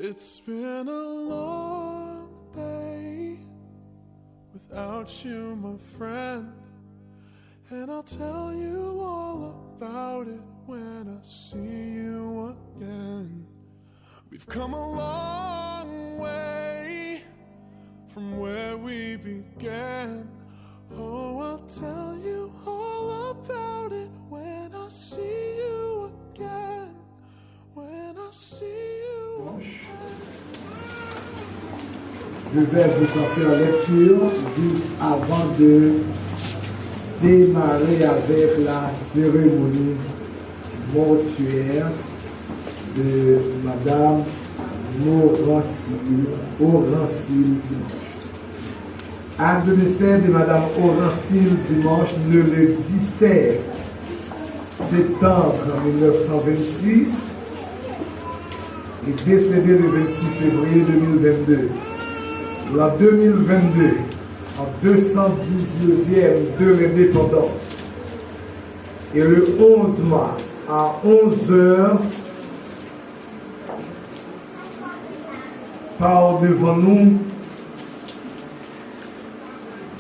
It's been a long day without you, my friend, and I'll tell you all about it when I see you again. We've come a long way from where we began. Oh, I'll tell you all about it when I see you again. When I see you again. Je vais vous en faire lecture juste avant de démarrer avec la cérémonie mortuaire de Madame Orancille Dimanche. Acte de décès de Madame Orancille Dimanche le 17 septembre 1926 et décédée le 26 février 2022. En 2022, en 219e de l'indépendance, et le 11 mars à 11h, par devant nous,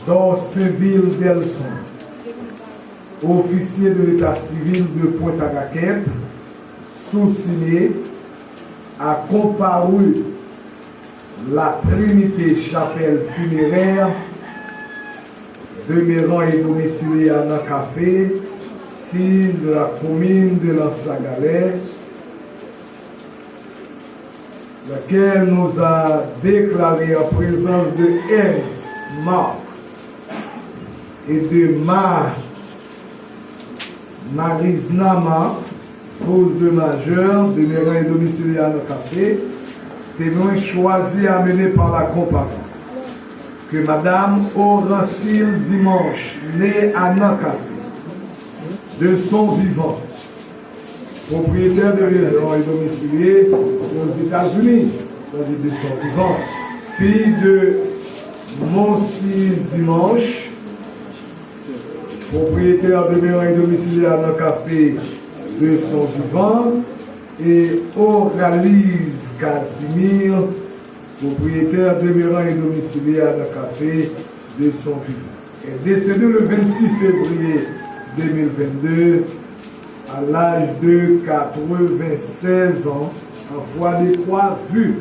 dans Saint-Ville-d'Elson, officier de l'état civil de Pointe-à-Raquette, sous-signé, a comparu la Trinité chapelle funéraire demeurant et domiciliée à Nancafé, signe de la commune de l'Anse-la-Galère, laquelle nous a déclaré en présence de Ernst, Marc et de Marisnama, cause de majeur, demeurant et domiciliée à Nancafé, témoin choisi à mener par la compagnie, que Madame Orancille Dimanche, née à Nancafé, de son vivant, propriétaire de maison et domiciliée aux États-Unis, c'est-à-dire de son vivant, fille de Monsieur Dimanche, propriétaire de maison et domiciliée à Nancafé, de son vivant, et Oralise Casimir, propriétaire demeurant et domicilié à Nancafé de son vivant. Est décédé le 26 février 2022 à l'âge de 96 ans en foi de croix vue.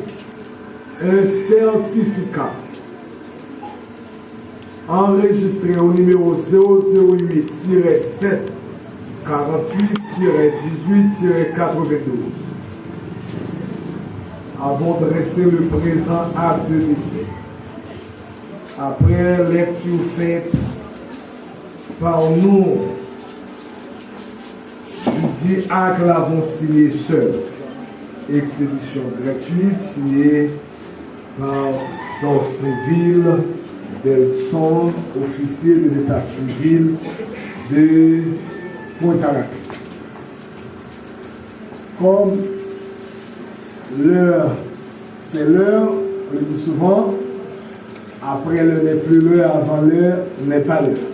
Un certificat enregistré au numéro 008-7 48-18-92 avons dressé le présent acte de décès. Après lecture faite par nous, je dis acte l'avons signé seul. Expédition gratuite signée par Dorceville Delson, officier de l'état civil de Pointe-à-Raquette. Comme l'heure, c'est l'heure, on le dit souvent, après l'heure n'est plus l'heure, avant l'heure n'est pas l'heure.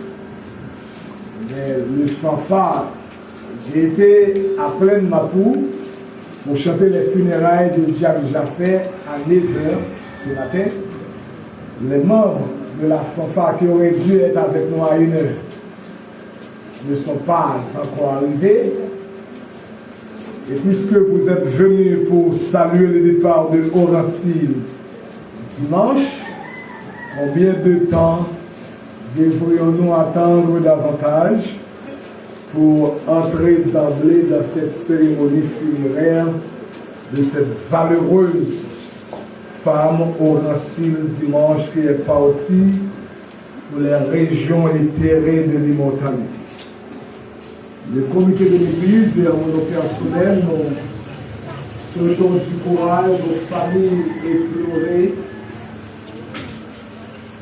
Mais le fanfare, j'ai été à Plaine Mapou pour chanter les funérailles de Jacques Jaffé à 9h ce matin. Les membres de la fanfare qui auraient dû être avec nous à 1h ne sont pas encore arrivés. Et puisque vous êtes venus pour saluer le départ de Orancille Dimanche, combien de temps devrions-nous attendre davantage pour entrer d'emblée dans cette cérémonie funéraire de cette valeureuse femme Orancille Dimanche qui est partie pour les régions éthérées de l'immortalité? Le comité de l'Église et en nom personnel, nous souhaitons du courage aux familles éplorées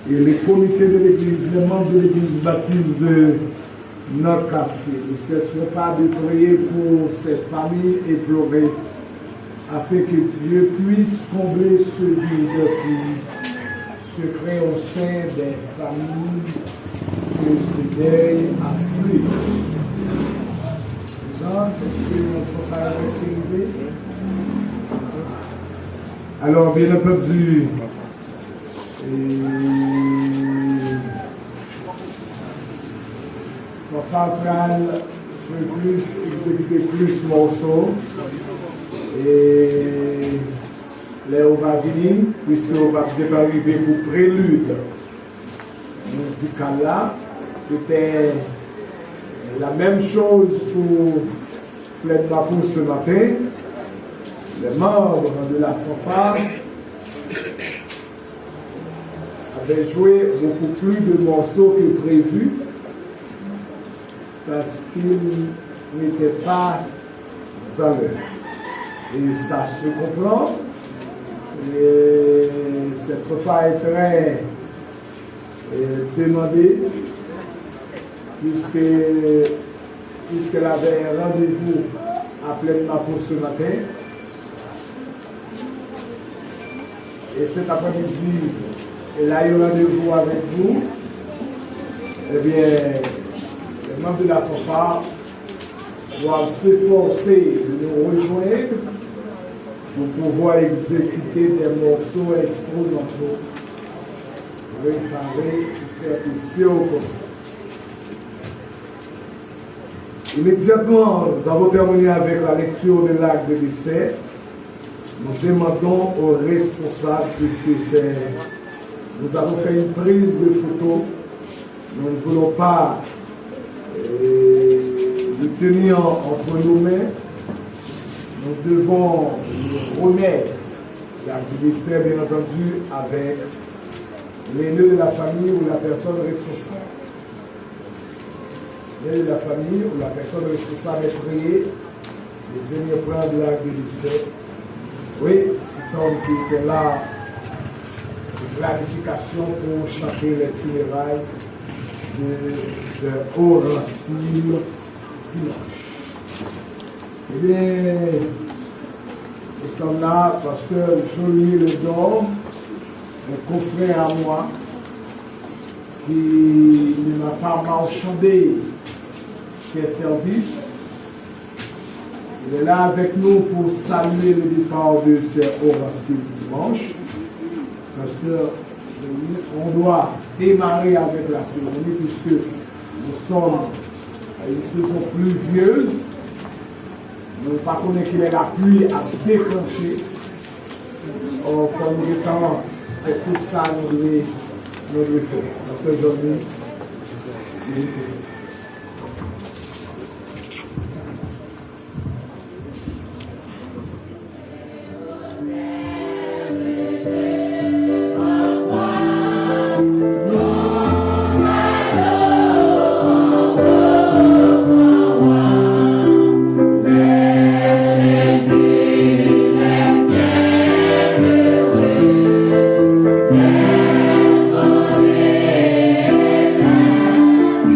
et les comités de l'Église, les membres de l'Église baptiste de Nancafé. Ne cesseront pas de prier pour ces familles éplorées afin que Dieu puisse combler ce vide qui se crée au sein des familles que ce deuil afflige. Est-ce que notre frère va s'élever? Alors, bien entendu, Papa Pral peut exécuter plus de morceaux et les on va venir, puisque on va arriver pour prélude musical là. C'était la même chose pour Plaide Mapou ce matin. Les membres de la fanfare avaient joué beaucoup plus de morceaux que prévu parce qu'ils n'étaient pas à l'heure. Et ça se comprend. Et cette fanfare est très demandée puisqu'elle avait un rendez-vous à Plaide Mapou ce matin. Et cet après-midi, elle a eu rendez-vous avec vous. Eh bien, les membres de la fanfare doivent s'efforcer de nous rejoindre pour pouvoir exécuter des morceaux instrumentaux préparés pour faire ici au concert. Immédiatement, nous avons terminé avec la lecture de l'acte de décès. Nous demandons aux responsables, puisque nous avons fait une prise de photo, nous ne voulons pas le tenir entre nos mains. Nous devons remettre l'acte de décès, bien entendu, avec les nœuds de la famille ou la personne responsable. Les nœuds de la famille ou la personne responsable est priée de venir prendre l'acte de décès. Oui, c'est homme qui était là, de planification pour chanter les funérailles de Horacio dimanche. Eh bien, nous sommes là, pasteur Joly Ledor, un confrère à moi, qui ne m'a pas marchandé ses services. Il est là avec nous pour saluer le départ de ces Horacio dimanche. Parce qu'on doit démarrer avec la cérémonie puisque nous sommes une saison pluvieuse. Nous ne pas connaître qu'il est la pluie à déclencher. Or, comme étant, est-ce que ça nous devait faire? Parce que aujourd'hui,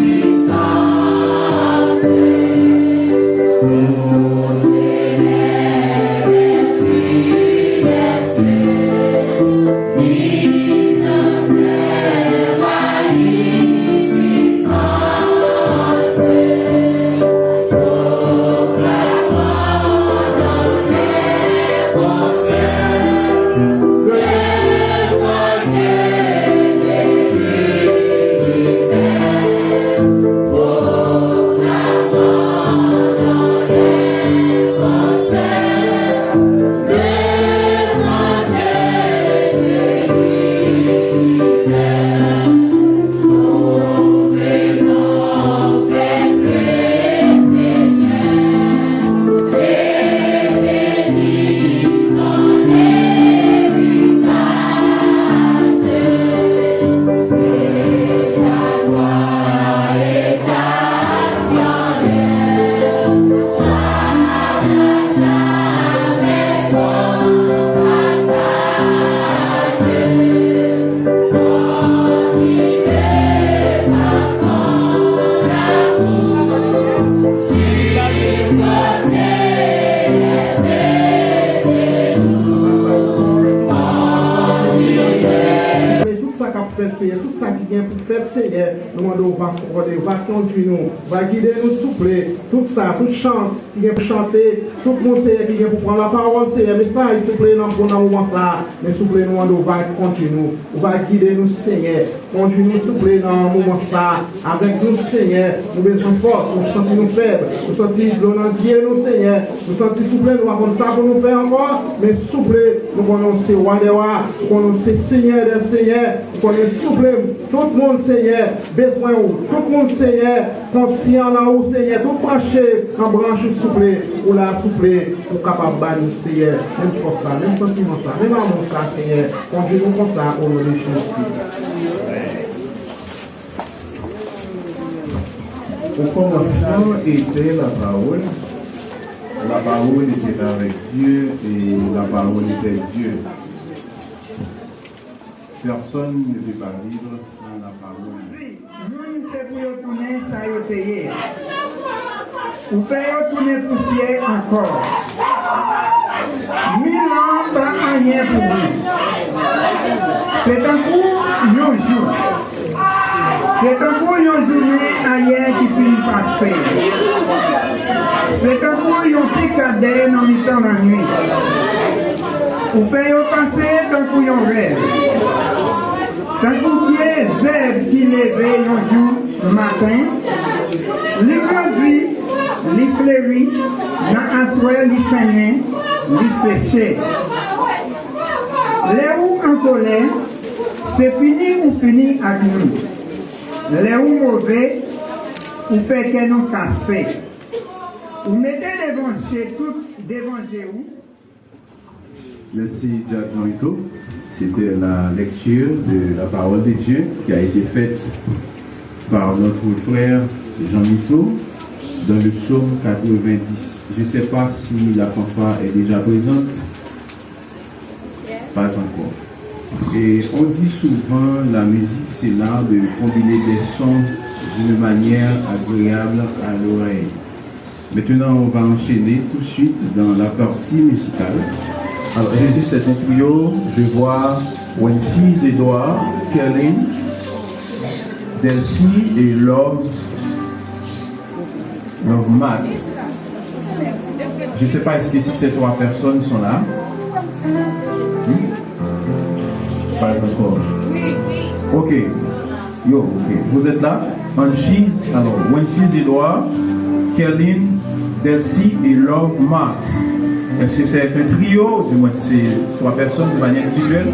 Peace. faire, Seigneur. Tout ça qui vient pour faire, Seigneur. Nous demandons, va conduire nous, va guider nous, s'il vous plaît. Tout ça, tout chant qui vient pour chanter, tout le monde, Seigneur, qui vient pour prendre la parole, Seigneur. Mais ça, s'il vous plaît, dans le moment ça. Mais s'il vous plaît, nous demandons, va conduire nous, va guider nous, Seigneur. Conduire nous, s'il vous plaît, dans le moment ça. Avec nous, Seigneur, nous besoin de force, nous sentons nous faibles, nous sentons l'onanzier, nous, Seigneur. Nous sentons, s'il vous plaît, nous avons ça pour nous faire encore. Mais s'il vous plaît, nous connaissons roi des rois, nous connaissons Seigneur des seigneurs, nous connaissons s'il vous plaît, tout le monde Seigneur, besoin où, tout le monde Seigneur, conscient là où Seigneur, tout branché en branche s'il vous plaît, ou là s'il vous plaît, pour capable de bannir Seigneur, même pour ça, même sentiment ça, même amour ça Seigneur, conduis-nous comme ça au nom de Jésus. Au commencement était la parole. La parole était avec Dieu et la parole était Dieu. Personne ne peut pas vivre sans la parole. Nous c'est pour retourner ça y est. Vous faites retourner poussière encore. 1000 ans, pas rien pour vous. C'est un coup, un jour. C'est un coup, une journée ailleurs qui finit par faire. C'est un coup, un petit cadet dans le temps de la nuit. Vous faites passer d'un coup, un rêve. D'un coup, qui est qui levait un jour le matin, les grandit, les fleurit, dans un soir, les saignait, les séchait. Les roues en colère, c'est fini ou fini avec nous. Les roues mauvais, ou fait qu'elles n'ont qu'à faire. Vous mettez l'évangile, tout d'évangile où? Merci Jack Jean-Hito. C'était la lecture de la parole de Dieu qui a été faite par notre frère Jean-Hito dans le psaume 90. Je ne sais pas si la fanfare est déjà présente. Pas encore. Et on dit souvent la musique c'est l'art de combiner des sons d'une manière agréable à l'oreille. Maintenant on va enchaîner tout de suite dans la partie musicale. Alors Jésus c'est un trio, je vois Wenchis, Edouard, Kerlin, Delcy et Love Matt. Je ne sais pas est-ce que si ces trois personnes sont là. Pas encore. Ok. Yo, ok. Vous êtes là? Wenchis, Edouard, Kerlin, Delcy et Love Matt. Est-ce que c'est un trio? Du moins, c'est trois personnes de manière individuelle?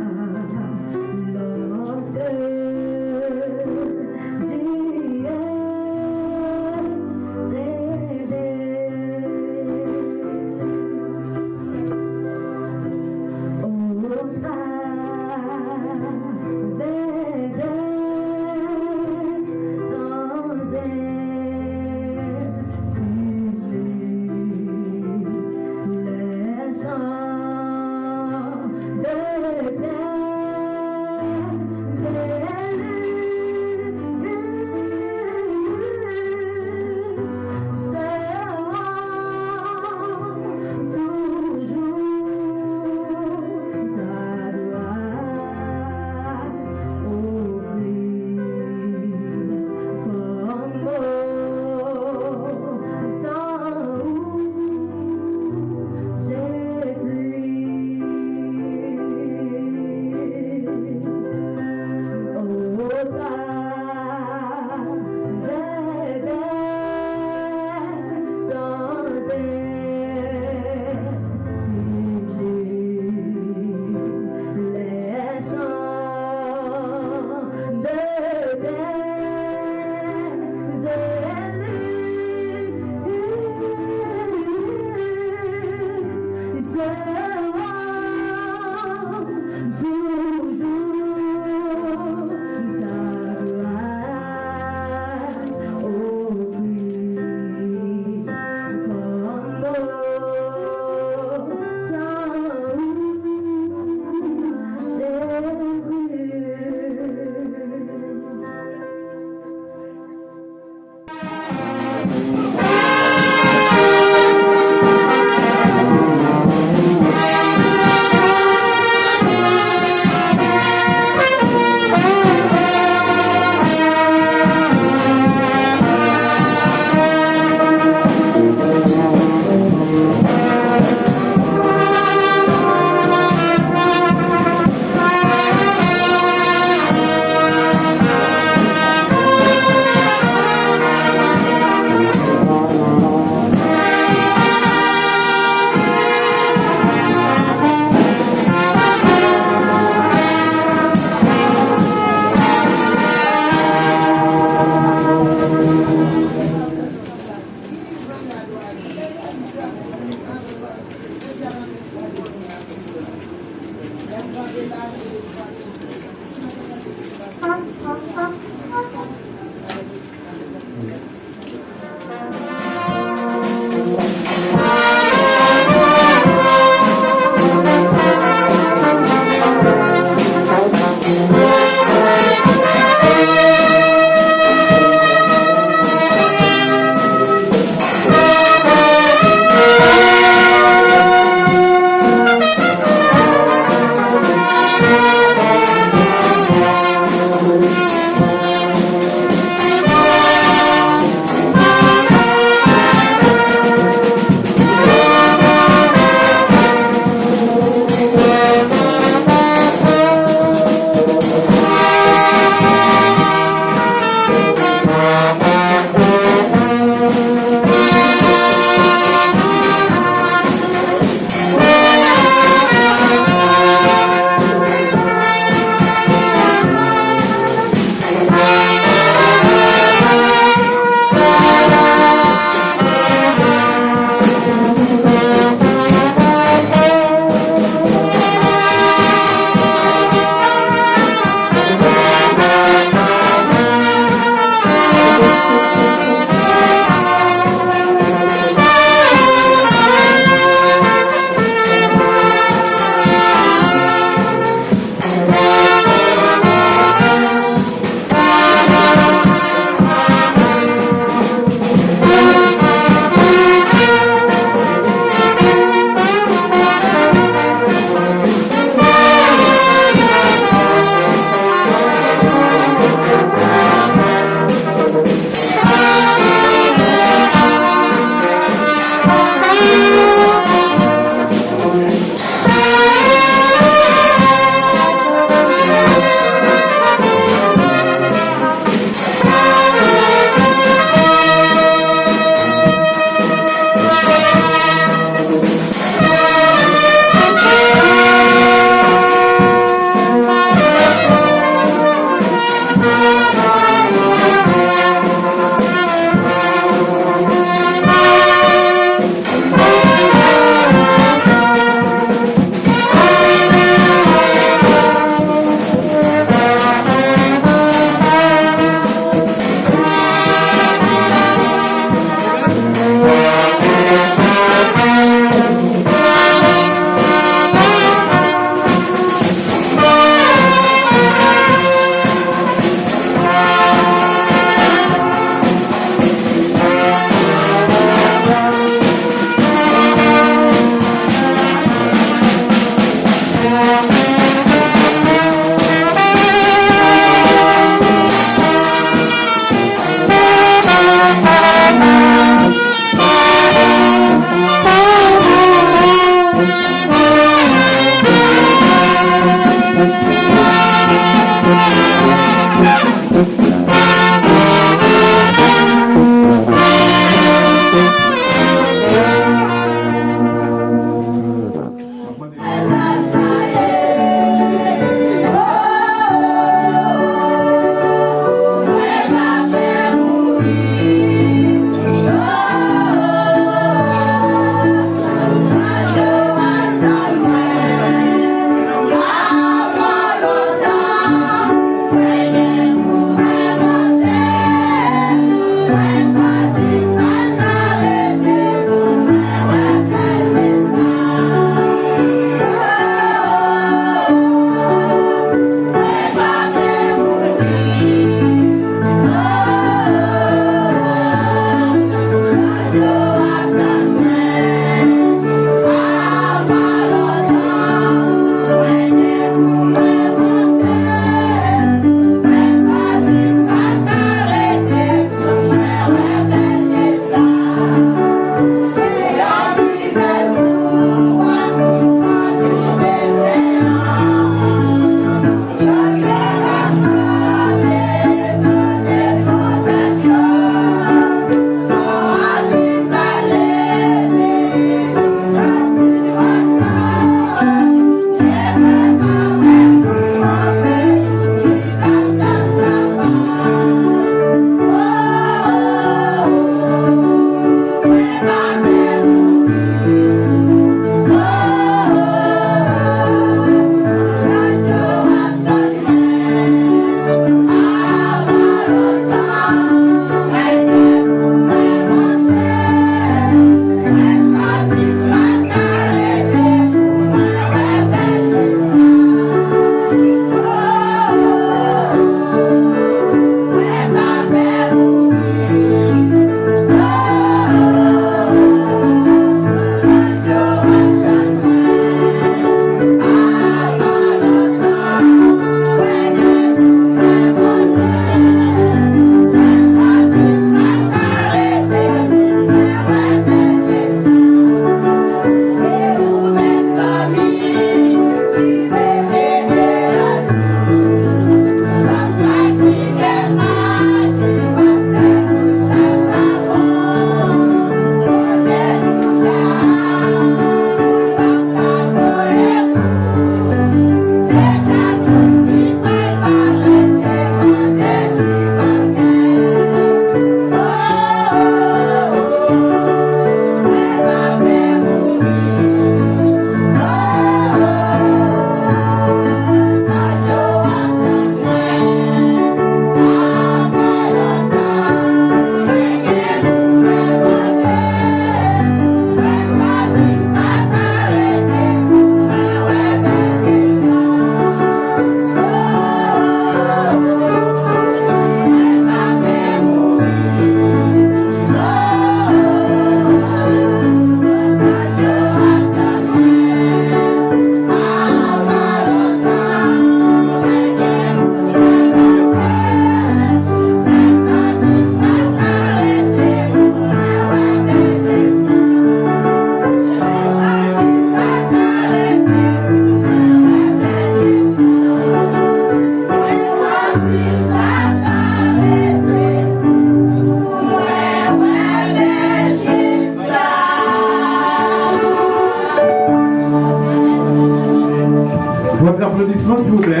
Votre applaudissement, s'il vous plaît.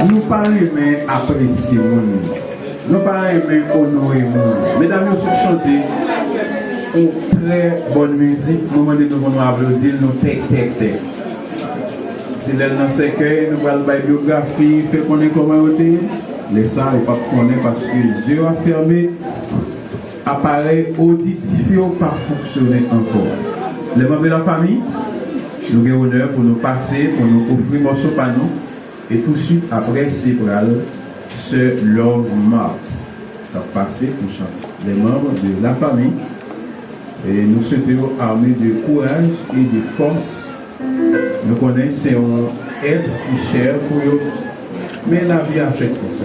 Nous parlons mais apprécier nous. Nous parlons mais honorer nous. Mesdames, nous sommes chantés une très bonne musique. Nous devons applaudir nous tec. Si l'elle dans ses cœurs, nous allons faire biographie, fait connaître comment on est. Les ça, il ne pas connaître parce que les yeux fermés, appareil auditif n'a pas fonctionné encore. Les membres de la famille, nous avons l'honneur pour nous passer, pour nous offrir morceau par nous. Et tout de suite, après, c'est pour ce Love Marks. Ça va passer pour chanter. Les membres de la famille. Et nous souhaitons armés de courage et de force. Nous connaissons c'est un être qui cher pour eux. Mais la vie a fait pour ça.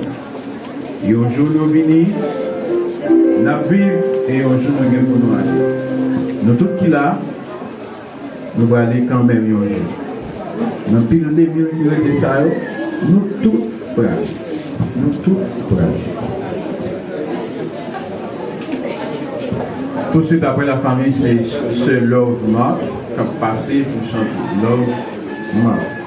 Et un jour nous venons, nous vivons et un jour nous venons pour nous aller. Nous tous qui là, nous allons aller quand même un jour. Nous pile de mille de ça, nous tous pour aller. Nous tous pour aller. Tout de suite après la famille, c'est ce Love Marks qui a passé pour chanter. Love Marks.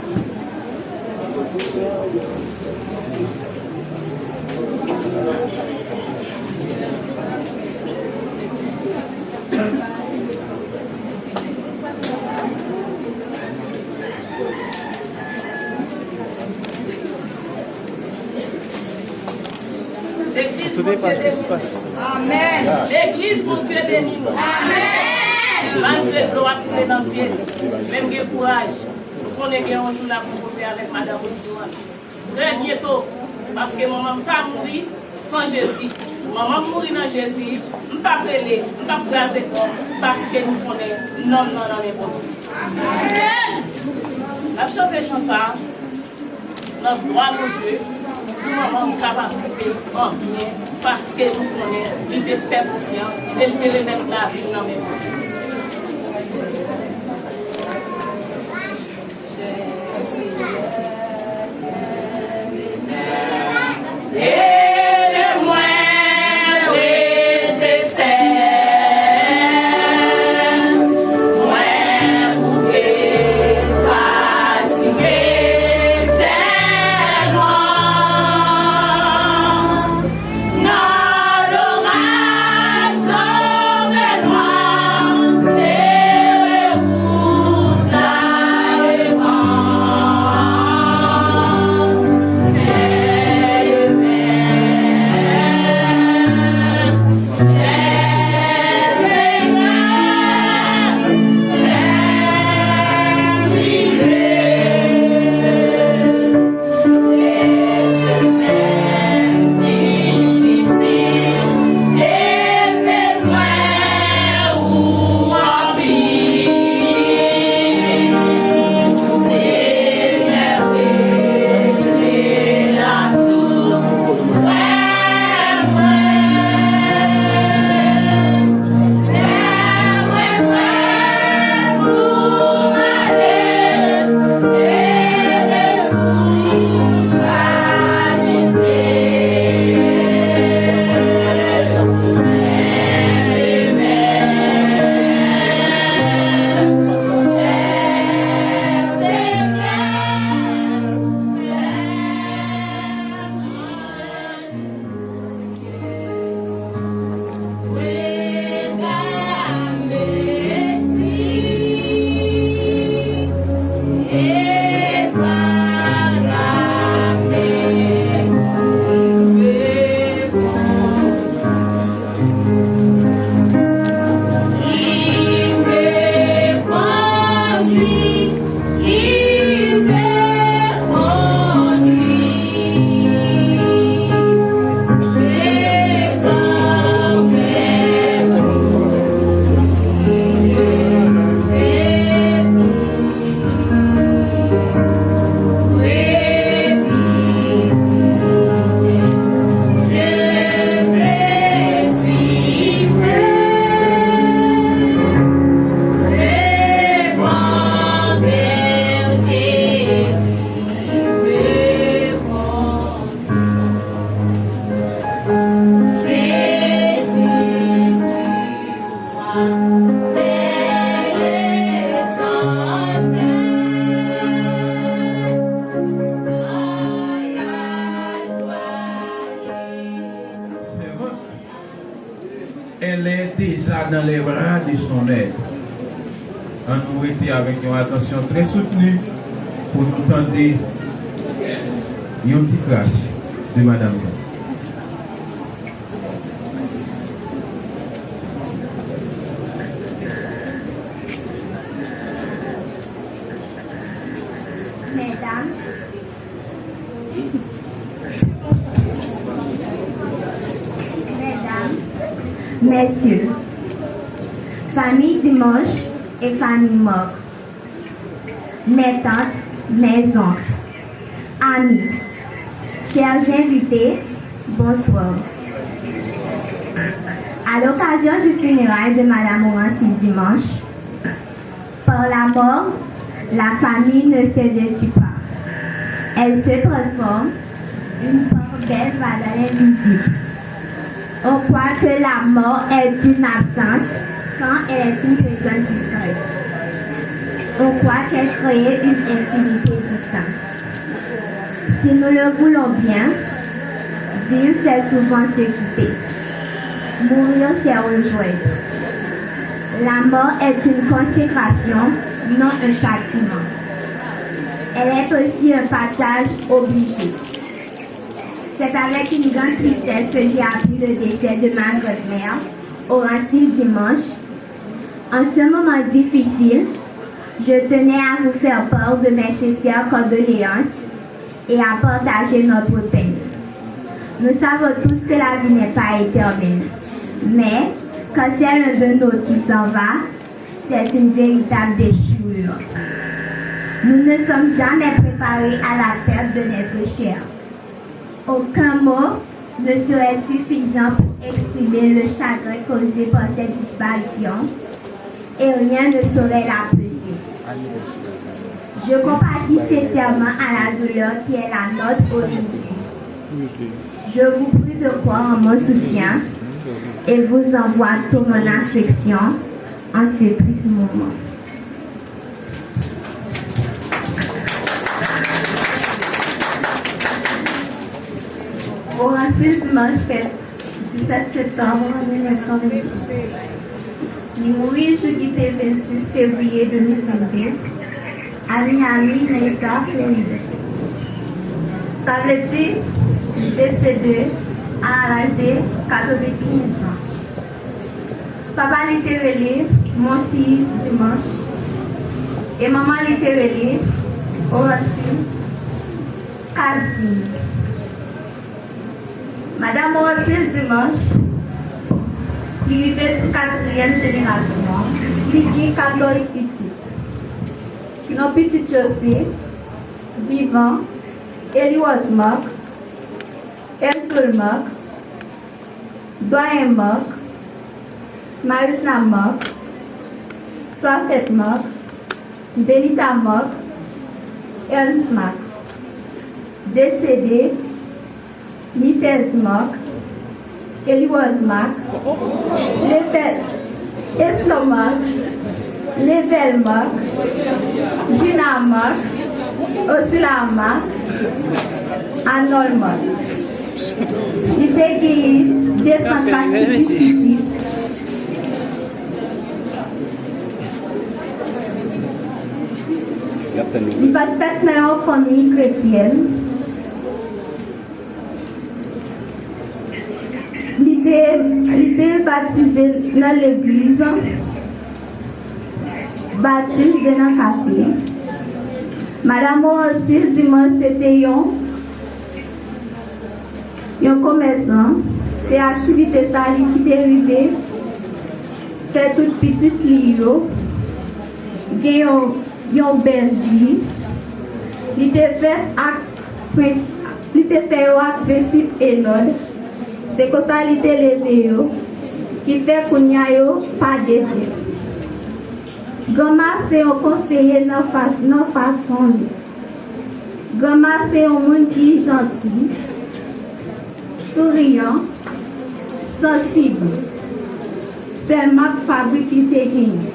Amen. L'église, mon Dieu, bénit nous. Amen. Malgré gloire pour les dans le ciel. Même que courage. Nous connaissons un jour là pour voter avec Madame Ossiwan. Très bientôt. Parce que maman ne peut pas mourir sans Jésus. Maman mourit dans Jésus. Je ne peux pas brûler. Je ne peux pas craser parce que nous connaissons non dans les bons. Amen. La chanson, notre droit de Dieu. Maman est capable de faire en bien parce que nous connaissons, il te fait confiance, il te remet la vie dans mes mains. dans les bras de son maître. On nous était avec une attention très soutenue pour nous tenter une petite classe de Madame Zan. Messieurs, famille Dimanche et famille Mock, mes tantes, mes oncles, amis, chers invités, bonsoir. À l'occasion du funérail de Madame Morancy Dimanche, par la mort, la famille ne se déçut pas. Elle se transforme, une part d'elle va dans l'invisible. On croit que la mort est une absence quand elle est une personne disparue. On croit qu'elle crée une infinité de temps. Si nous le voulons bien, vivre c'est souvent se quitter. Mourir c'est rejoindre. La mort est une consécration, non un châtiment. Elle est aussi un passage obligé. C'est avec une grande tristesse que j'ai appris le décès de ma grand-mère, Horacie Dimanche. En ce moment difficile, je tenais à vous faire part de mes sincères condoléances et à partager notre peine. Nous savons tous que la vie n'est pas éternelle, mais quand c'est l'un de nous qui s'en va, c'est une véritable déchirure. Nous ne sommes jamais préparés à la perte de notre chair. Aucun mot ne serait suffisant pour exprimer le chagrin causé par cette disparition et rien ne saurait l'apaiser. Je compatis sincèrement à la douleur qui est la nôtre aujourd'hui. Je vous prie de croire en mon soutien et vous envoie toute mon affection en ce triste moment. Horacie Dimanche fait 17 septembre 1926. Il mourit jeudi 26 février 2022 à Miami, dans l'État Floride. Ça veut dire décédé à l'âge de 95 ans. Papa littéralement mon fils Dimanche et maman littéralement Horacie Cassie. Madame Horacie Dimanche, qui vivait sous 4e génération, qui vit 14 petits. Nos petites Josie, vivant, Elios Mock, Elsoul Mock, Doyen Mock, Marisna Mock, Sofet Mock, Benita Mock, Ernst Mock. Décédé, Nitez Mock, Elios Mock, Eslo Mock, Level Mock, Gina Mock, Osila Mock, Arnold Mock. Il était guéri des fantastiques. Il va se faire en famille chrétienne. Il était baptisé dans l'église, baptisé dans le café. Madame Horacie Dimanche, c'était un commerçant. C'est l'activité qui est arrivée. C'est toute petite ligne. Il y a une belle vie. Il était fait à principe et l'ordre. C'est que ça il était levé, qui fait qu'on n'y a pas de vie. Gama c'est un conseiller dans façon. Gama c'est un monde qui est gentil, souriant, sensible. C'est ma fabrique qui s'est gagnée.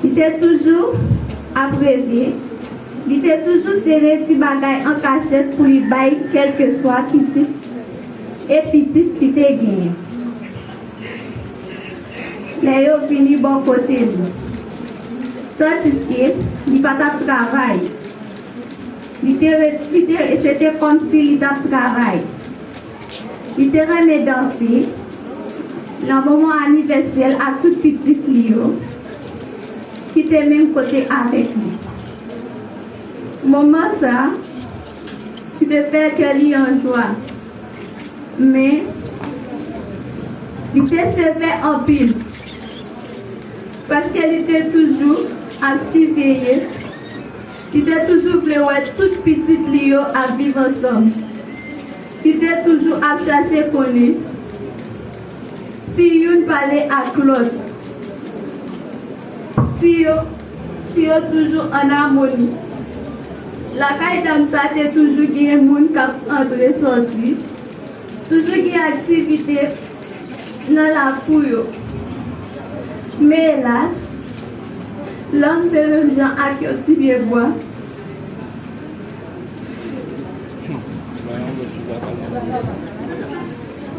Il était toujours apprécié. Il était toujours serré petit bagaille en cachette pour lui bailler quel que soit petit et petit qui était gagné. les yo fini bon côté. Tandis que, il pas de travail. C'était comme s'il était de travail. Il était remis danser. Dans le moment anniversaire, à tout petit Clio, qui était même côté avec lui. Moment ça, il te fait que lui en joie. Mais, il était sévère en pile. Parce qu'elle était toujours à surveiller. Il était toujours voulu toute petite Lio à vivre ensemble. Il était toujours à chercher connaître. Si une parlait à Claude, si on toujours en harmonie. La caille dans ça, c'est toujours qu'il y a des gens qui entrent et sortent. Toujours qu'il y a activité dans la fouille. Mais hélas, l'homme c'est le genre à cultiver bois.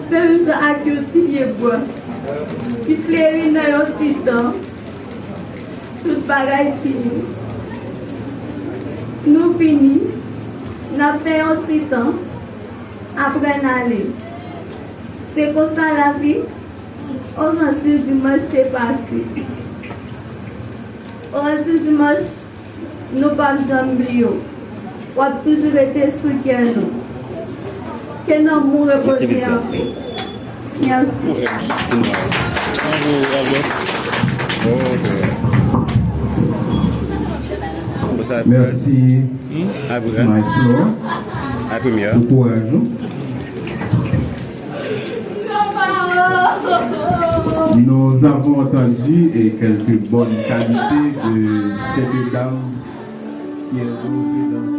C'est le genre à cultiver bois. Il fleurit dans le petit temps. Tout bagaille fini. Nous finis. Nous avons fait un petit temps. Après aller. C'est comme ça la vie. Aujourd'hui dimanche est passé. Aujourd'hui dimanche, nous pas jamais. On a toujours été soutien nous. Que nous mourons reposer en paix. Merci. Merci, Michael. Pour courage. Nous avons entendu quelques bonnes qualités de cette dame qui est revenue dans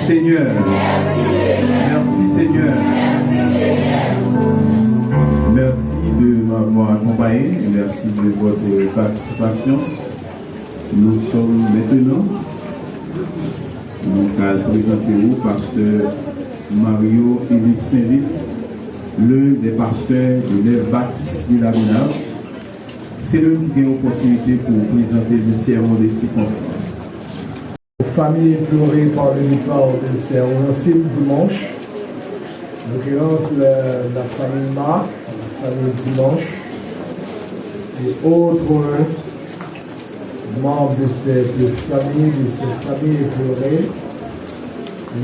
Seigneur. Merci Seigneur. Merci de m'avoir accompagné. Merci de votre participation. Nous sommes maintenant, donc à présenter au pasteur Mario Élie Saint-Vite, l'un des pasteurs de l'Ève Baptiste de la Ménage. C'est lui qui a l'opportunité pour présenter le sermon des circonstances. Famille pleurée par le départ de sermon dimanche. En l'occurrence, la famille Marc, la famille Dimanche, et autres membres de cette famille pleurée.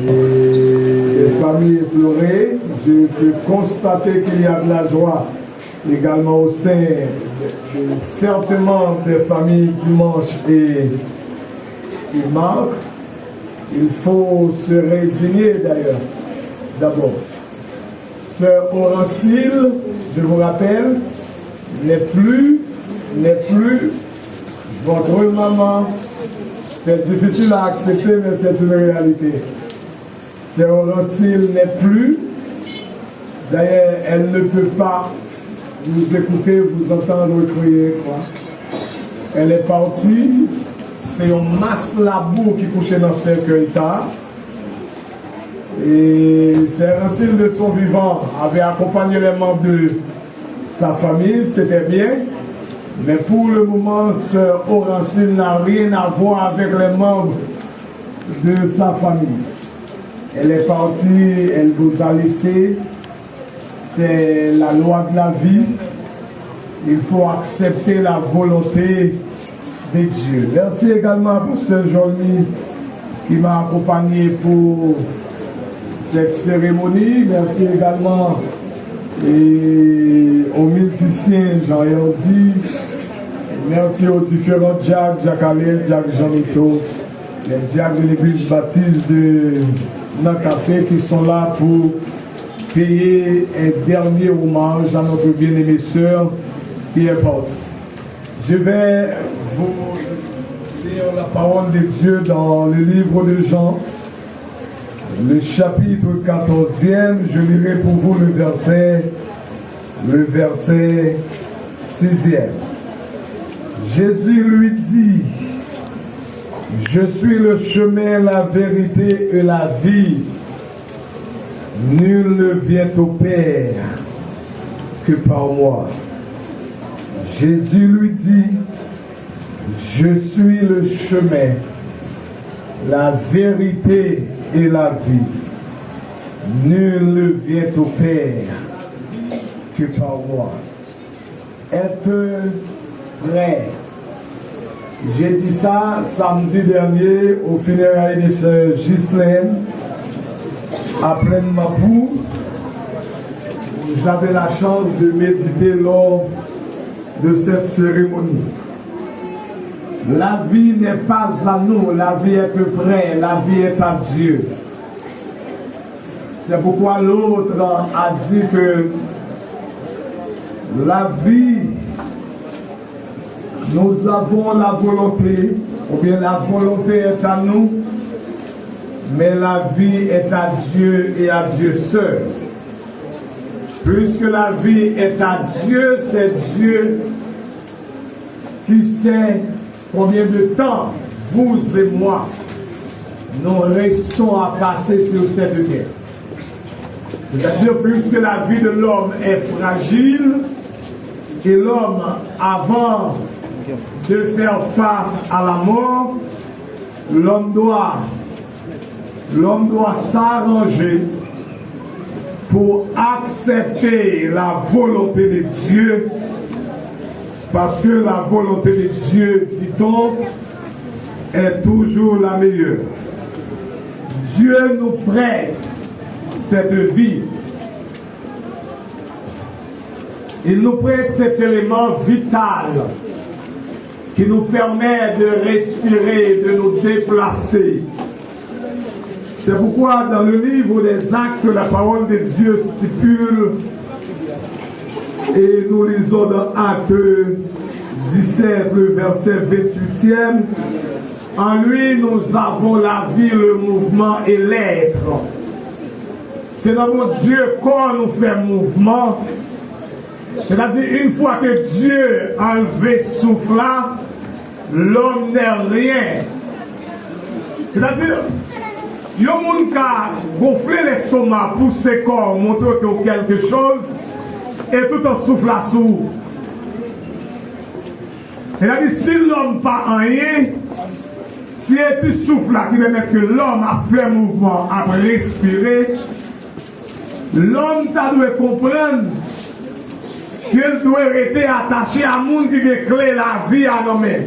Les familles pleurées, je peux constater qu'il y a de la joie également au sein certainement des familles Dimanche et Marc. Il faut se résigner d'ailleurs. D'abord, Sœur Horancille, je vous rappelle, n'est plus votre maman. C'est difficile à accepter, mais c'est une réalité. Sœur Horancille n'est plus. D'ailleurs, elle ne peut pas vous écouter, vous entendre crier. Elle est partie. C'est une masse labour qui couchait dans ce cercueil. Et Sœur Horancille de son vivant avait accompagné les membres de sa famille, c'était bien. Mais pour le moment, Sœur Horancille n'a rien à voir avec les membres de sa famille. Elle est partie, elle vous a laissé. C'est la loi de la vie. Il faut accepter la volonté de Dieu. Merci également à Pasteur Johnny qui m'a accompagné pour cette cérémonie. Merci également aux musiciens Jean-Yardi. Merci aux différents diacres, Jacques Alel, Jacques Jean-Mito, les diacres de l'église baptiste de Nancafé qui sont là pour payer un dernier hommage à notre bien-aimée sœur qui est partie. Je vais vous lire la parole de Dieu dans le livre de Jean, le chapitre 14e. Je lirai pour vous le verset 6e. Jésus lui dit: je suis le chemin, la vérité et la vie. Nul ne vient au Père que par moi. Jésus lui dit: je suis le chemin, la vérité et la vie. Nul ne vient au Père que par moi. Êtes prêts? J'ai dit ça samedi dernier au funérailles de Sœur Ghislaine à Plaine-Mapou. J'avais la chance de méditer lors de cette cérémonie. La vie n'est pas à nous, la vie est peu près, la vie est à Dieu. C'est pourquoi l'autre a dit que la vie, nous avons la volonté, ou bien la volonté est à nous, mais la vie est à Dieu et à Dieu seul. Puisque la vie est à Dieu, c'est Dieu qui sait combien de temps vous et moi nous restons à passer sur cette terre. C'est-à-dire, puisque la vie de l'homme est fragile, et l'homme, avant de faire face à la mort, l'homme doit s'arranger pour accepter la volonté de Dieu, parce que la volonté de Dieu, dit-on, est toujours la meilleure. Dieu nous prête cette vie. Il nous prête cet élément vital qui nous permet de respirer, de nous déplacer. C'est pourquoi dans le livre des Actes, la parole de Dieu stipule, et nous lisons dans Actes 17, le verset 28e, En lui, nous avons la vie, le mouvement et l'être. C'est dans mon Dieu qu'on nous fait mouvement. C'est-à-dire, une fois que Dieu a enlevé ce souffle là, l'homme n'est rien. C'est-à-dire, il y a des gens qui ont gonflé l'estomac, poussé le corps, montrer qu'il y a quelque chose, et tout en souffle à sous. C'est-à-dire, si l'homme n'a pas rien, si il y a un petit souffle là qui permet que l'homme a fait mouvement, a respiré, l'homme doit comprendre qu'il doit rester attaché à monde qui a clé la vie à nous-mêmes.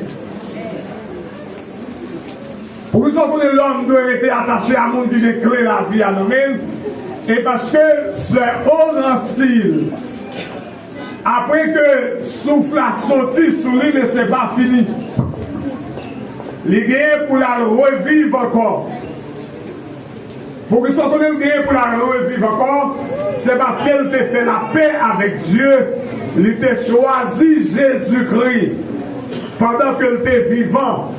Pour ça que l'homme doit rester attaché à monde qui a clé la vie à nous-mêmes, et parce que c'est Orancil. Après que souffle a sorti sur lui, mais ce n'est pas fini. Il est pour la revivre encore. Pour que ce qu'on ait pour la revivre encore, c'est parce qu'elle t'a fait la paix avec Dieu. Il t'a choisi Jésus-Christ pendant qu'elle était vivant.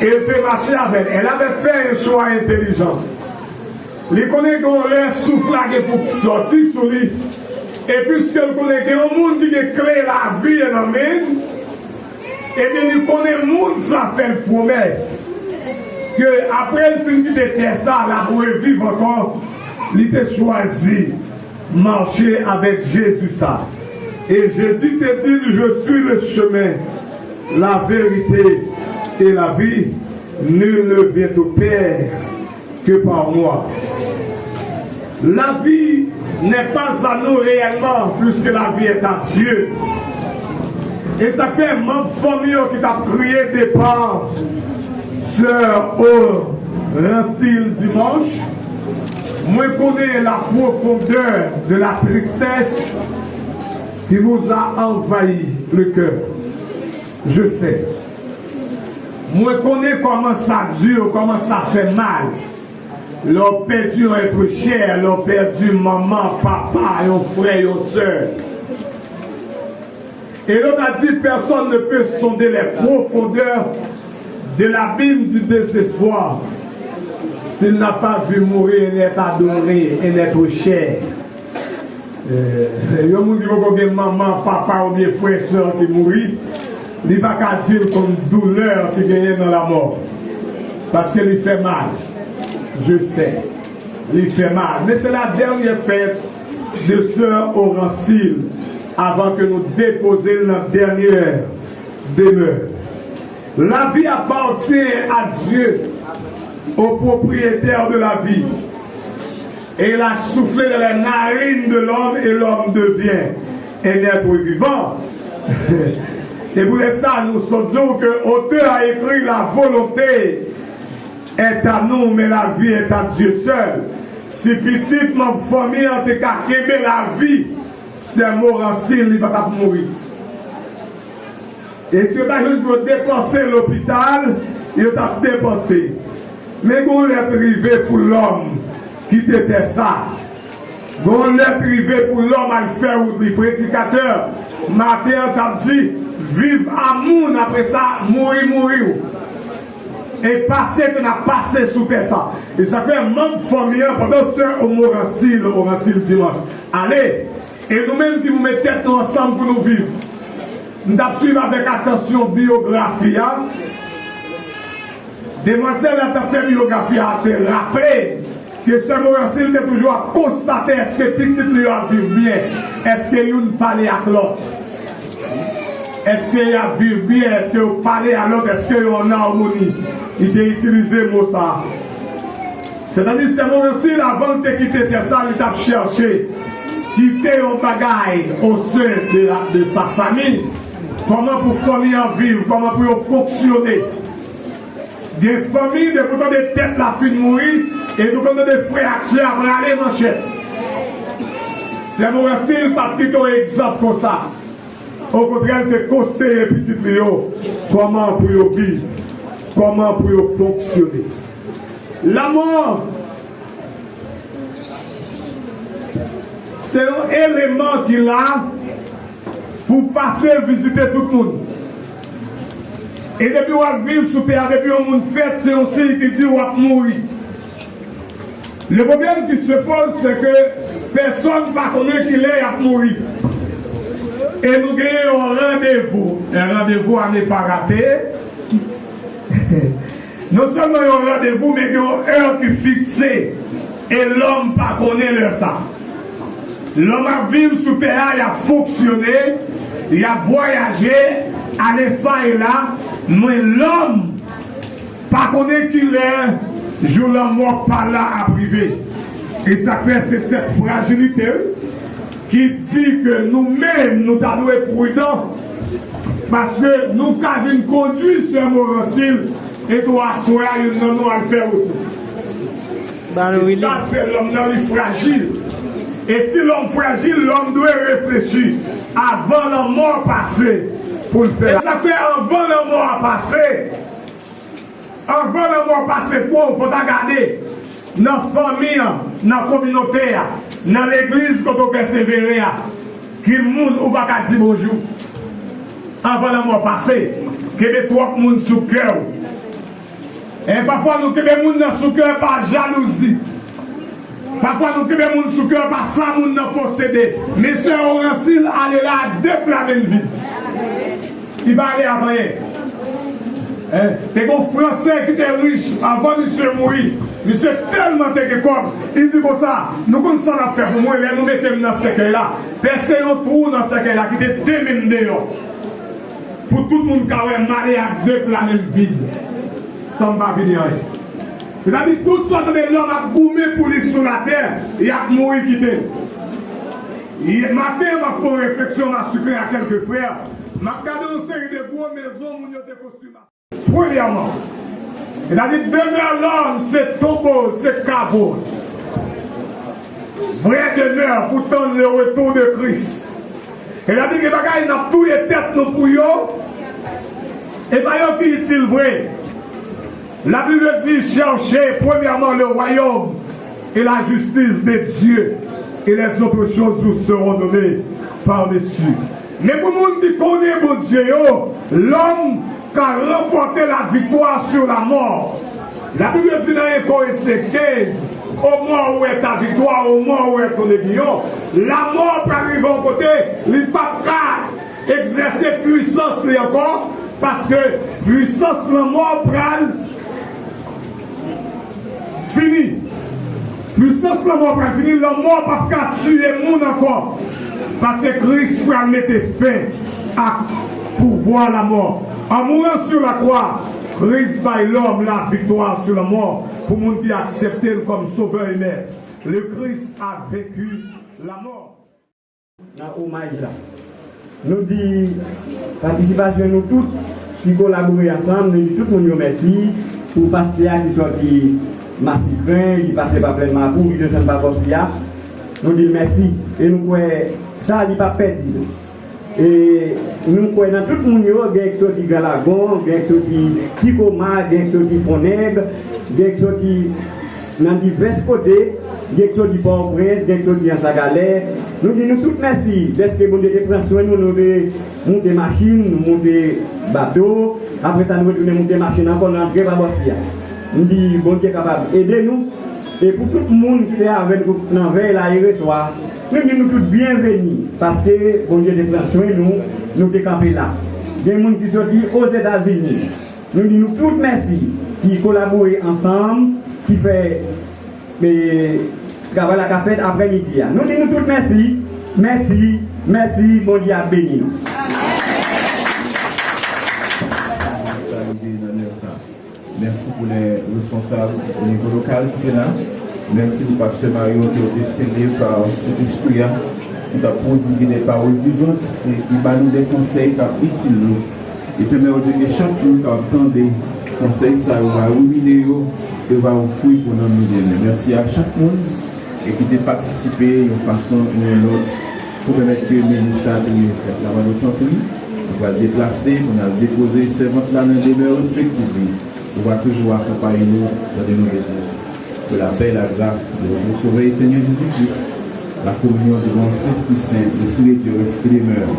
Et elle t'a marché avec elle. Elle avait fait un choix intelligent. Il connaît qu'on l'a soufflé pour sortir sur lui. Et puisqu'elle connaît qu'il y a un monde qui a créé la vie et l'homme, et bien il connaît le monde, ça fait une promesse. Que après le film qui était ça, la revivre encore, il a choisi marcher avec Jésus ça. Et Jésus te dit, je suis le chemin, la vérité et la vie. Nul ne vient au Père que par moi. La vie n'est pas à nous réellement, puisque la vie est à Dieu. Et ça fait un membre famille qui t'a prié départ. Sœur Orancil dimanche, moi connais la profondeur de la tristesse qui vous a envahi le cœur. Je sais. Moi connais comment ça dure, comment ça fait mal. L'ont perdu un être cher, l'ont perdu maman, papa, un frère, une soeur. Et l'on a dit personne ne peut sonder les profondeurs de l'abîme du désespoir s'il n'a pas vu mourir et n'être adoré et n'être cher. Il y a des gens qui ont maman, papa ou bien frère, soeur qui mourit, il ne va pas dire comme douleur qui gagne dans la mort. Parce qu'il fait mal. Je sais. Il fait mal. Mais c'est la dernière fête de sœur Orancil avant que nous déposions notre dernière demeure. La vie appartient à Dieu, au propriétaire de la vie. Et il a soufflé dans les narines de l'homme et l'homme devient un être vivant. Et pour ça, nous sommes dit que l'auteur a écrit la volonté est à nous, mais la vie est à Dieu seul. Si petite ma famille en tout cas qu'aimer la vie, c'est un mot Orancil, il va pas mourir. Et si on a juste pour dépenser l'hôpital, il va dépenser. Mais on est privé pour l'homme qui était ça. On est privé pour l'homme à le faire ou le prédicateur. Matin, on a dit, vive amour, après ça, mourir. Et passer, tu as passé sous tes ça. Et ça fait un membre familier pendant ce Orancil dimanche. Allez, et nous-mêmes qui nous mettons tête ensemble pour nous vivre. Nous avons suivi avec attention biographie. Demoiselle a fait biographie à te rappeler que ce Orancil est toujours à constater est-ce que petit lui a vécu bien, est-ce qu'il y a une parler à l'autre. Est-ce qu'il y a vécu bien, est-ce qu'il y a parlé à l'autre, est-ce qu'il y a en harmonie. Il a utilisé le mot ça. C'est-à-dire que c'est Orancil avant de quitter ça, il a cherché, quitter un bagaille au sein de sa famille. Comment pour famille en vivre, comment pour fonctionner. Des familles, des boutons de tête la fin de mourir, et nous avons des réactions à aller manchette. C'est Orancil pas plutôt exemple comme ça. Au contraire, de conseiller les petits Léo, comment pour vivre, comment pour fonctionner. La mort, c'est un élément qu'il a pour passer visiter tout le monde. Et depuis qu'on vit sous terre, depuis qu'on a fait, c'est aussi qui dit qu'on va mourir. Le problème qui se pose, c'est que personne ne connaît qu'il est à mourir. Et nous gagnons un rendez-vous à ne pas rater. Non seulement un rendez-vous, mais il y a une heure qui est fixée. Et l'homme ne connaît le ça. L'homme a vécu sous terre, il a fonctionné, il a voyagé, allé ça et là, mais l'homme ne connaît qu'il est, jour la mort par là à privé. Et ça fait c'est cette fragilité qui dit que nous-mêmes, nous devons être prudents, parce que nous avons conduit ce morancile et nous assoyons nous à le faire autour. Et ça fait l'homme fragile. Et si l'homme fragile, l'homme doit réfléchir avant la mort passée pour le faire. Et ça fait avant la mort passée. Avant la mort passée, pour il faut regarder dans la famille, dans la communauté, dans l'église quand on persévère, qui le monde ou pas dire bonjour. Avant la mort passée, que les trois monde sous cœur. Et parfois nous que les gens sous cœur par jalousie. Parfois nous que les gens sous cœur par ça monde n'a possédé. Mais ce Horancil allait là déplamer une vie. Il va aller avant rien. Et un Français qui était riche avant de se mourir. Monsieur tellement comme il dit comme ça, nous comme ça l'a fait pour moi, nous mettons dans ce cercueil là. Percez un trou dans ce cercueil là qui était démine dehors. Pour tout le monde qui a marié à deux planètes vides. Ça ne va pas venir. C'est-à-dire que toutes sortes de l'homme a boumé pour lui sur la terre et a mourir quitté. Hier matin, je fais une réflexion à sucrer à quelques frères. Je regarde une série de gros maisons où il y a des costumes. Premièrement, c'est-à-dire demeure l'homme, c'est tombeau, c'est caveau. Vraie demeure pour tendre le retour de Christ. C'est-à-dire que les bagages n'ont tous les têtes nous pour eux. Et bien, qui est-il vrai? La Bible dit cherchez premièrement le royaume et la justice de Dieu, et les autres choses vous seront données par-dessus. Mais pour le monde qui connaît mon Dieu, l'homme qui a remporté la victoire sur la mort. La Bible dit dans 1 Corinthiens 15, au moment où est ta victoire, au moment où est ton aiguillon, la mort peut arriver en côté, il ne peut pas exercer puissance encore, parce que puissance de la mort prend fini. Puissance de la mort prend fini, la mort ne peut pas tuer le monde encore. Parce que Christ va mettre fin à pouvoir la mort. En mourant sur la croix, Christ va l'homme la victoire sur la mort pour le monde qui a accepté comme sauveur et maître. Le Christ a vécu la mort. Dans hommage là, nous disons participation nous tous qui collaborent ensemble, nous disons tout le monde merci pour pasteur qui sorti massivement, qui passe par plein Mapou, qui descend par Bossia. Nous disons merci et nous croyons ça n'est pas perdu. Et nous croyons dans tout le monde, il y a des gens qui Galagon, des gens qui Ticoma, des gens qui Fonègre, des gens qui dans divers côtés, des gens qui Port-au-Prince, des gens qui en Sagalais. Nous disons tous merci. Parce que nous devons soin, nous monter machine, nous monter bateau. Après ça, nous retourner monter machine encore dans le Bossia. Nous disons bon Dieu capable d'aider nous. Et pour tout le monde qui est avec nous dans la veille là, il reçoit. Nous disons tous bienvenus parce que bon Dieu de prendre soin nous sommes campés là. Il y a des gens qui sont aux États-Unis. Nous disons tous merci qui collaborent ensemble, qui fait la café après-midi. Nous disons tous merci, merci, merci, bon Dieu a béni nous. Merci pour les responsables au niveau local qui sont là. Merci pour Pasteur Mario qui a été scellé par cet esprit qui a prodigué des paroles vivantes et qui va nous des conseils qui utiles nous. Et permet que chaque jour qui entend des conseils, ça va ruiner et va offrir pour nous aider. Merci à chaque monde et qui a participé de façon ou de l'autre pour permettre que le ministère de la Valotantrie va déplacer, on a déposé ces ventes là dans les demeures respectives. On va toujours accompagner nous dans de nos ressources. Que la paix et la grâce de notre Sauveur Seigneur Jésus-Christ, la communion de l'Esprit Saint, l'Esprit de Dieu, l'Esprit des mœurs,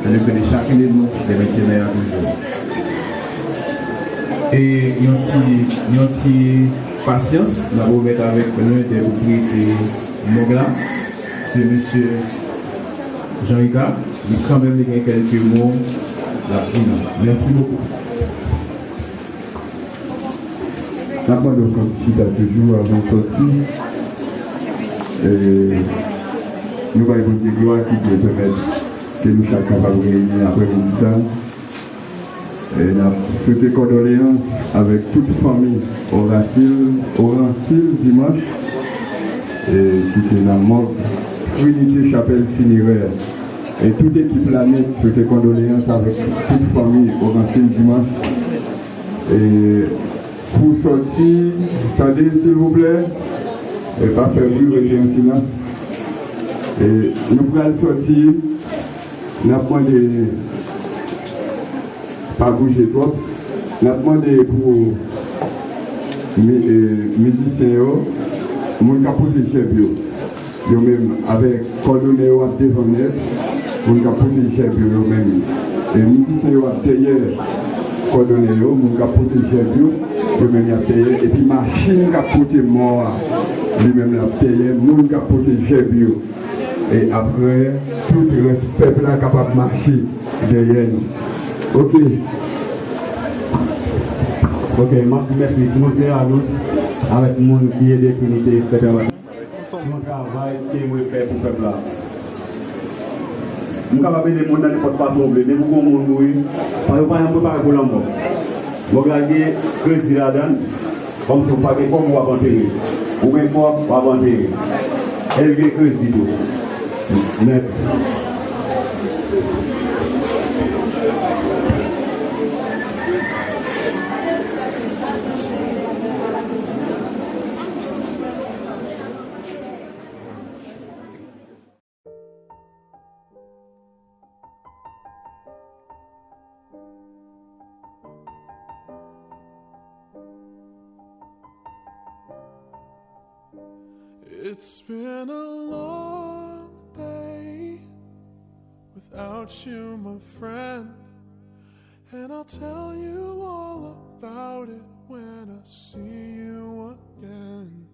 dans le cœur de chacun de nous, de maintenant et à toujours. Et il y a une petite patience, la vous mettre avec l'un des propriétaires Mogla, c'est M. Jean-Ricard. Il quand même il y a quelques mots là-dessus. Merci beaucoup. La part de qui a toujours avant sorti, nous allons vous dire gloire qui peut permettre que nous soyons capables de réunir après-midi ça. Et nous avons souhaité condoléances avec toute famille Orancil dimanche, et qui est la mort, Trinité Chapelle Funéraire. Et toute équipe planète souhaité condoléances avec toute famille Orancil dimanche. Et pour sortir, attendez s'il vous plaît, et pas faire bruit, rester en silence. Et nous allons sortir, nous avons demandé, pas bouger trop, nous avons demandé pour musiciens, nous avons posé chef, même avec coordonnées devant nous, nous avons posé chef, même. Et musiciens derrière coordonnées, nous avons posé chef, lui-même il a payé, et puis machine qui a porté mort, lui-même il a payé, nous qui a porté chef. Et après, tout le reste, peuple est capable de marcher derrière nous. Ok. Ok, merci. Nous sommes à nous avec le monde qui est définitif, etc. Mon travail qui est fait pour le peuple là. Nous sommes capables de monde dans n'importe quoi tomber, mais beaucoup de monde mourir, parce que nous ne pouvons pas préparer pour la mort. Vous regardez ce que je dis là-dedans, comme si vous ne pouvez pas vous avancer. Vous ne pouvez pas vous avancer. Elle vient que je dis tout. Merci. It's been a long day without you, my friend, and I'll tell you all about it when I see you again.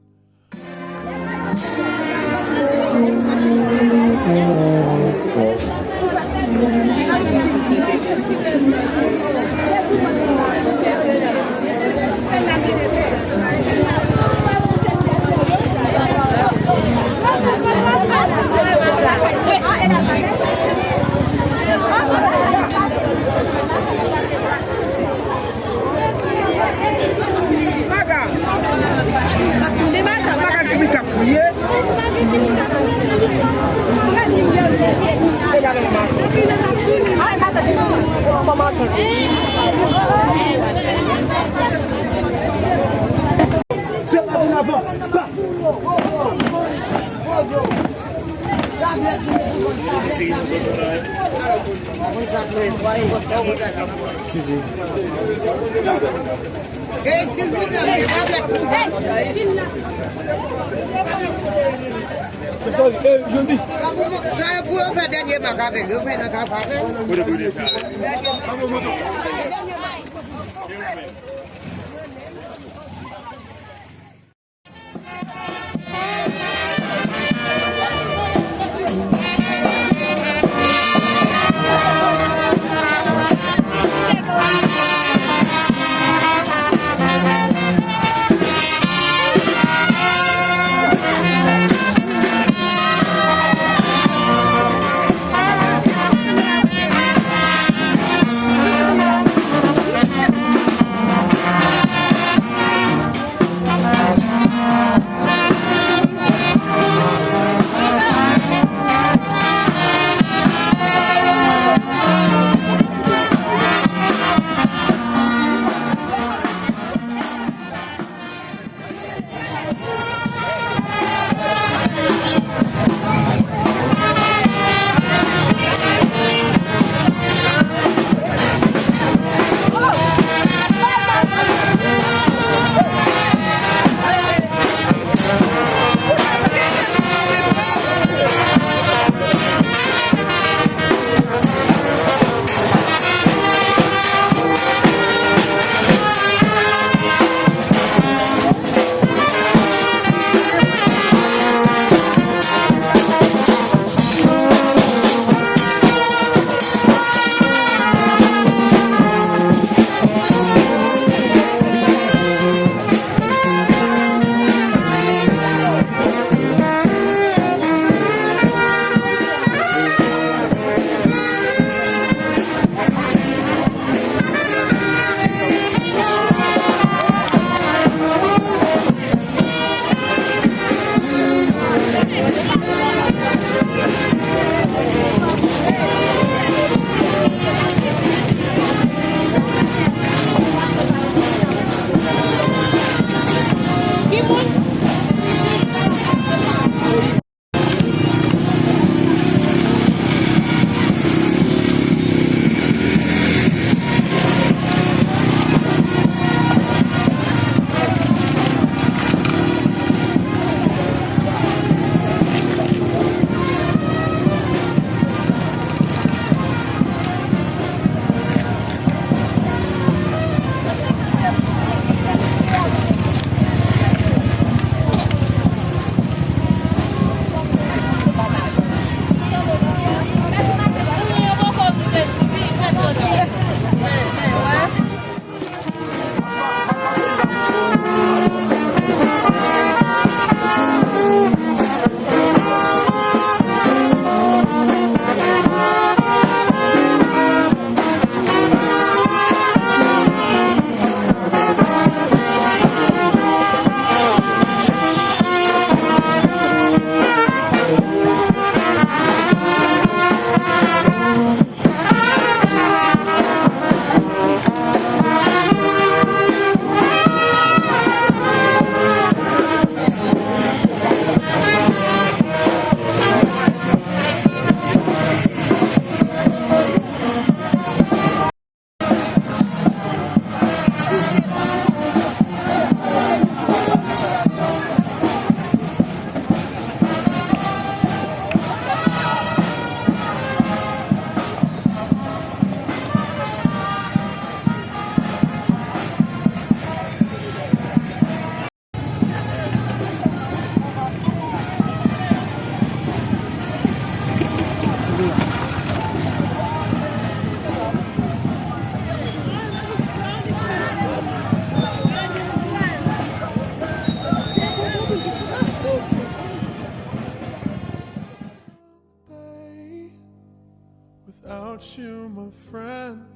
my friend,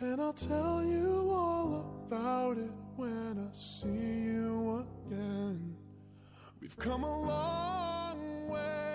and I'll tell you all about it when I see you again. We've come a long way